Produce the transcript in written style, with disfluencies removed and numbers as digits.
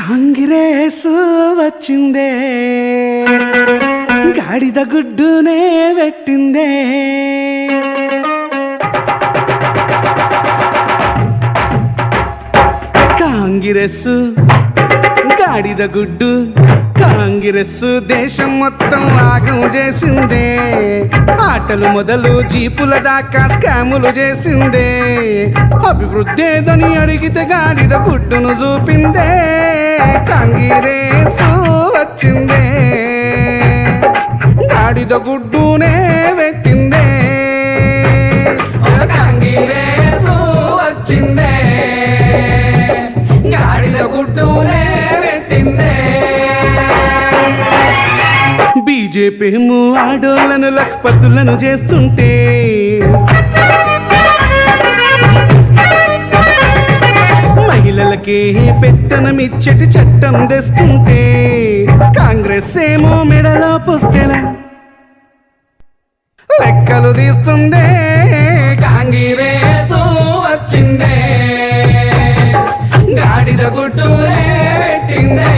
కాంగ్రెసు వచ్చిందే గాడిద గుడ్డునే పెట్టిందే కాంగ్రెసు గాడిద గుడ్డు కాంగ్రెస్ దేశం మొత్తం ఆగం చేసిందే ఆటలు మొదలు జీపుల దాకా స్కాములు చేసిందే అభివృద్ధి ఏదని అడిగితే గాడిద గుడ్డును చూపిందే కాంగ్రెస్ వచ్చిందే గాడిద గుడ్డునే పెట్టిందే కాంగ్రెస్ వచ్చిందే గాడిద గుడ్డునే పెట్టిందే బీజేపీ ఆడోళ్లను లఖపతులను చేస్తుంటే మహిళలకే పెత్తనమిచ్చటి చట్టం తెస్తుంటే కాంగ్రెస్ ఏమో మెడలో పుస్తెల లెక్కలు తీస్తుందే కాంగ్రెస్ వచ్చిందే గాడిద గుడ్డునే పెట్టిందే